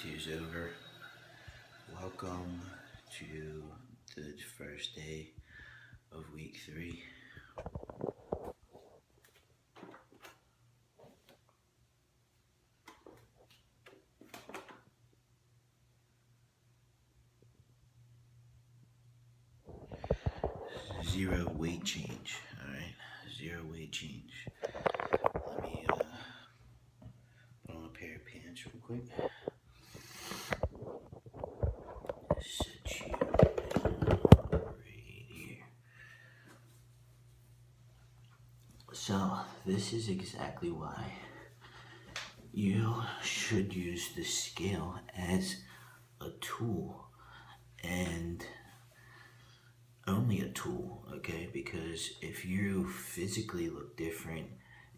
Week 2's over. Welcome to the first day of week 3. Zero weight change, alright? Zero weight change. Let me put on a pair of pants real quick. Set you right here. So, this is exactly why you should use the scale as a tool, and only a tool, okay? Because if you physically look different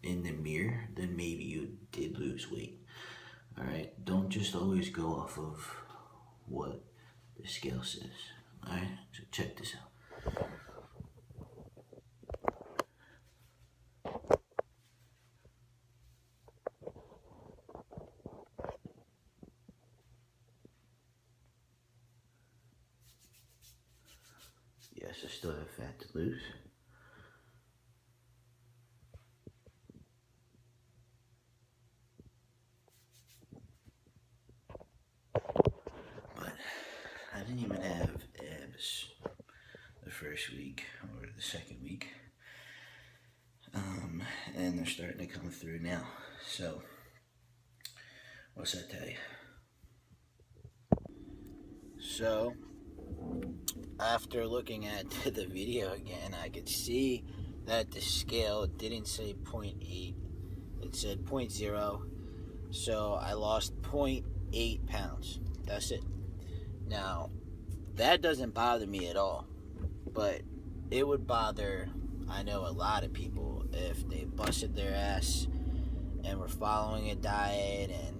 in the mirror, then maybe you did lose weight. Alright? Don't just always go off of what the scale says. Alright? So check this out. Yes, I still have fat to lose. But I didn't even have abs the first week or the second week. And they're starting to come through now. So, what's that tell you? So, after looking at the video again, I could see that the scale didn't say 0.8. It said 0.0. So, I lost 0.8 pounds. That's it. Now, that doesn't bother me at all. But it would bother, I know, a lot of people if they busted their ass and were following a diet and,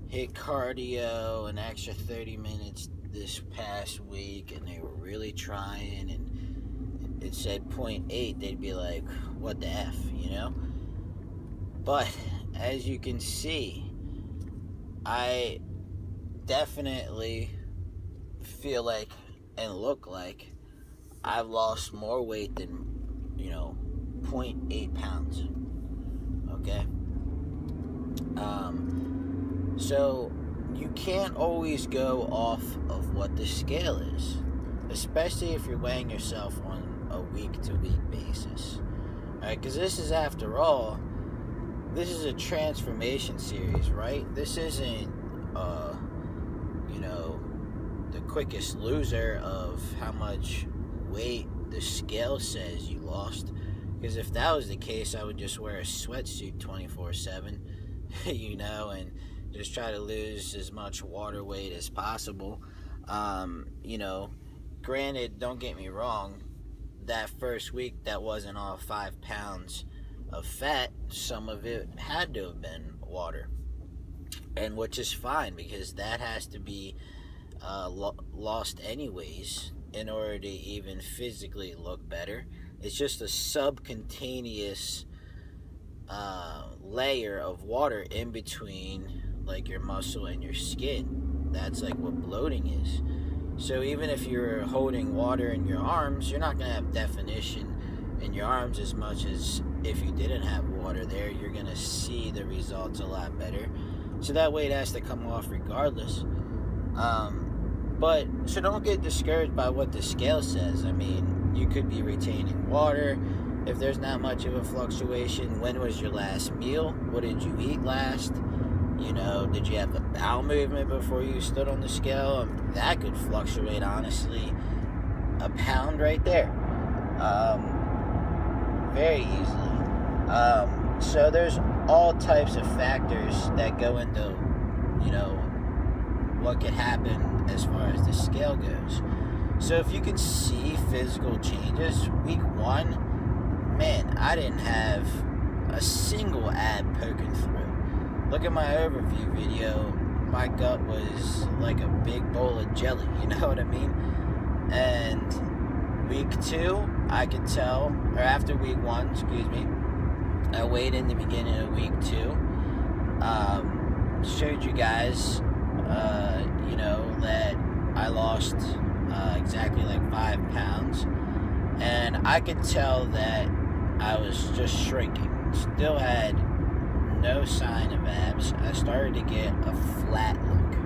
hit cardio an extra 30 minutes this past week, and they were really trying, and it said 0.8, they'd be like, what the F, But, as you can see, I definitely feel like and look like I've lost more weight than, 0.8 pounds, okay? So you can't always go off of what the scale is, especially if you're weighing yourself on a week-to-week basis, all right? Because this is, after all, this is a transformation series, right? This isn't, the quickest loser of how much weight the scale says you lost. Because if that was the case, I would just wear a sweatsuit 24/7, and just try to lose as much water weight as possible. Granted, don't get me wrong, that first week that wasn't all 5 pounds of fat. Some of it had to have been water, and which is fine, because that has to be lost anyways in order to even physically look better. It's just a subcutaneous layer of water in between, like, your muscle and your skin. That's like what bloating is. So even if you're holding water in your arms, you're not going to have definition in your arms as much as if you didn't have water there. You're going to see the results a lot better. So that weight has to come off regardless. So don't get discouraged by what the scale says. I mean, you could be retaining water. If there's not much of a fluctuation, when was your last meal? What did you eat last? Did you have a bowel movement before you stood on the scale? That could fluctuate, honestly, a pound right there. Very easily. So there's all types of factors that go into, what could happen as far as the scale goes. So if you can see physical changes, week 1, man, I didn't have a single ab poking through. Look at my overview video. My gut was like a big bowl of jelly, you know what I mean? And week 2, I could tell, or after week 1, I weighed in the beginning of week 2. showed you guys, you know, that I lost exactly like 5 pounds, and I could tell that I was just shrinking. Still had no sign of abs. I started to get a flat look.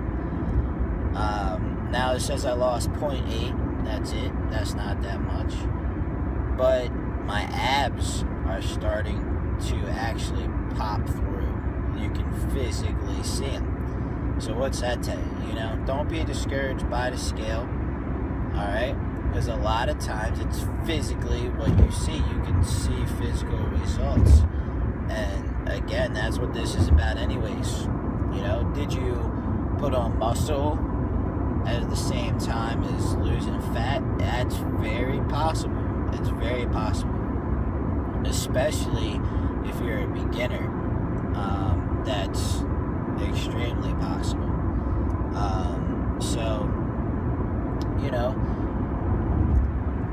Now it says I lost 0.8. That's it. That's not that much. But my abs are starting to actually pop through. You can physically see them. So what's that tell you? You know, don't be discouraged by the scale. All right? Because a lot of times it's physically what you see. You can see physical results. And again, that's what this is about anyways. You know, did you put on muscle at the same time as losing fat? That's very possible. It's very possible. Especially if you're a beginner. That's extremely possible. So, you know,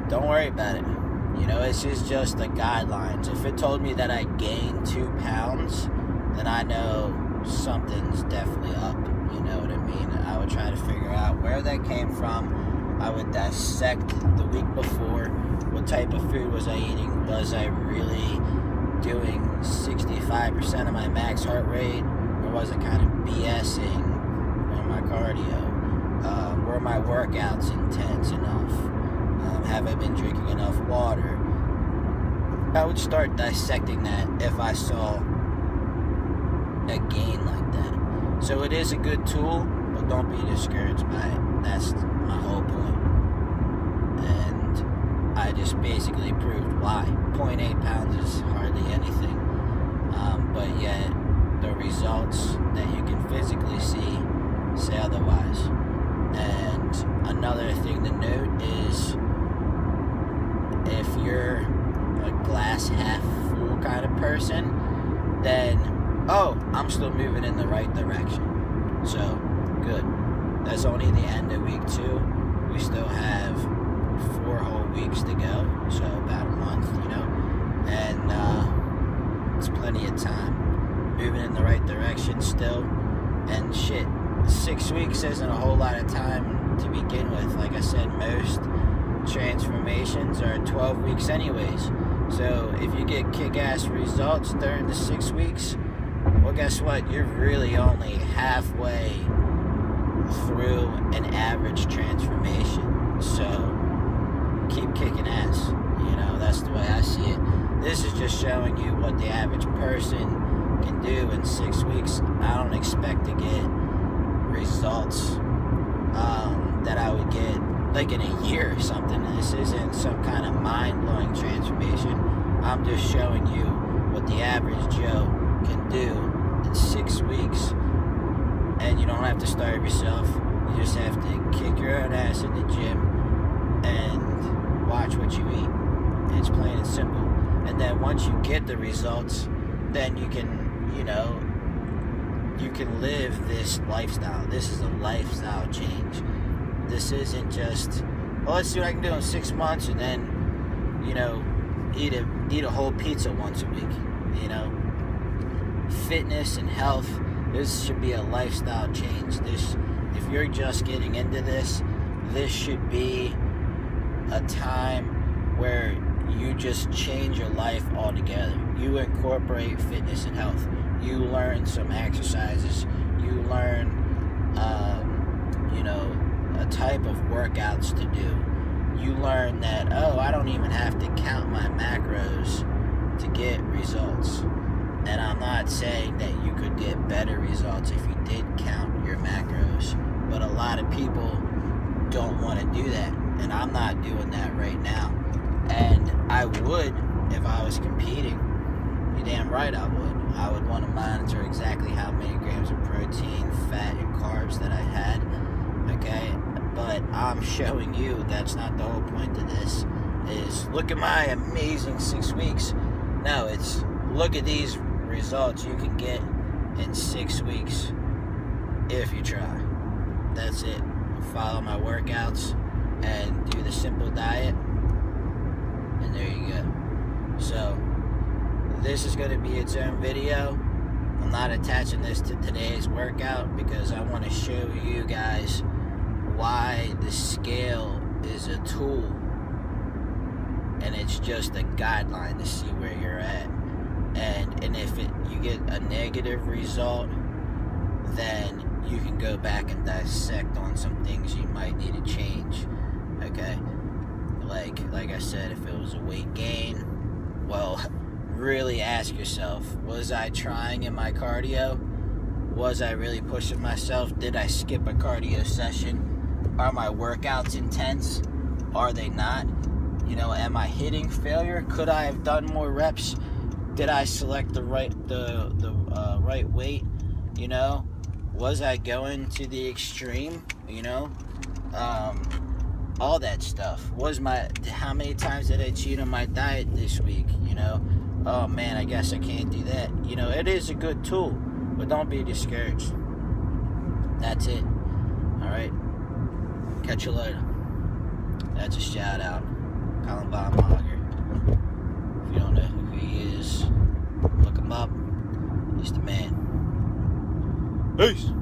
don't worry about it. You know, this is just the guidelines. If it told me that I gained 2 pounds, then I know something's definitely up. You know what I mean? I would try to figure out where that came from. I would dissect the week before. What type of food was I eating? Was I really doing 65% of my max heart rate? Or was I kind of BSing on my cardio? Were my workouts intense enough? Have I been drinking enough water? I would start dissecting that if I saw a gain like that. So it is a good tool, but don't be discouraged by it. That's my whole point. And I just basically proved why. 0.8 pounds is hardly anything. But yet, the results that you can physically see say otherwise. And another thing to note is, if you're a glass half full kind of person, then, oh, I'm still moving in the right direction. So, good. That's only the end of week 2. We still have 4 whole weeks to go, so about a month, you know, and it's plenty of time. Moving in the right direction still, and shit, 6 weeks isn't a whole lot of time to begin with. Like I said, most transformations are 12 weeks anyways. So if you get kick-ass results during the 6 weeks, well, guess what? You're really only halfway through an average transformation. So keep kicking ass. You know, that's the way I see it. This is just showing you what the average person can do in 6 weeks. I don't expect to get results that I would get like in a year or something. This isn't some kind of mind-blowing transformation. I'm just showing you what the average Joe can do in 6 weeks. And you don't have to starve yourself. You just have to kick your own ass in the gym and watch what you eat. It's plain and simple. And then once you get the results, then you can, you know, you can live this lifestyle. This is a lifestyle change. This isn't just, well, let's see what I can do in 6 months and then, you know, eat a whole pizza once a week. You know, fitness and health, this should be a lifestyle change. This, if you're just getting into this, this should be a time where you just change your life altogether. You incorporate fitness and health. You learn some exercises. You learn, you know, a type of workouts to do. You learn that, oh, I don't even have to count my macros to get results. And I'm not saying that you could get better results if you did count your macros. But a lot of people don't want to do that. And I'm not doing that right now. And I would if I was competing. You're damn right I would. I would want to monitor exactly how many grams of protein, fat, and carbs that I had. Okay? But I'm showing you that's not the whole point of this. Is look at my amazing 6 weeks. No, it's look at these results you can get in 6 weeks if you try. That's it. Follow my workouts and do the simple diet, and there you go. So this is going to be its own video. I'm not attaching this to today's workout because I want to show you guys why the scale is a tool and it's just a guideline to see where you're at. And if you get a negative result, then you can go back and dissect on some things you might need to change. Okay, like I said, if it was a weight gain, well, really ask yourself, was I trying in my cardio? Was I really pushing myself? Did I skip a cardio session? Are my workouts intense? Are they not? You know, am I hitting failure? Could I have done more reps? Did I select the right right weight? You know, was I going to the extreme? You know, all that stuff. How many times did I cheat on my diet this week? You know, oh man, I guess I can't do that. You know, it is a good tool, but don't be discouraged. That's it. All right. Catch you later. That's a shout out. Colin Baumhager. If you don't know who he is, look him up. He's the man. Peace.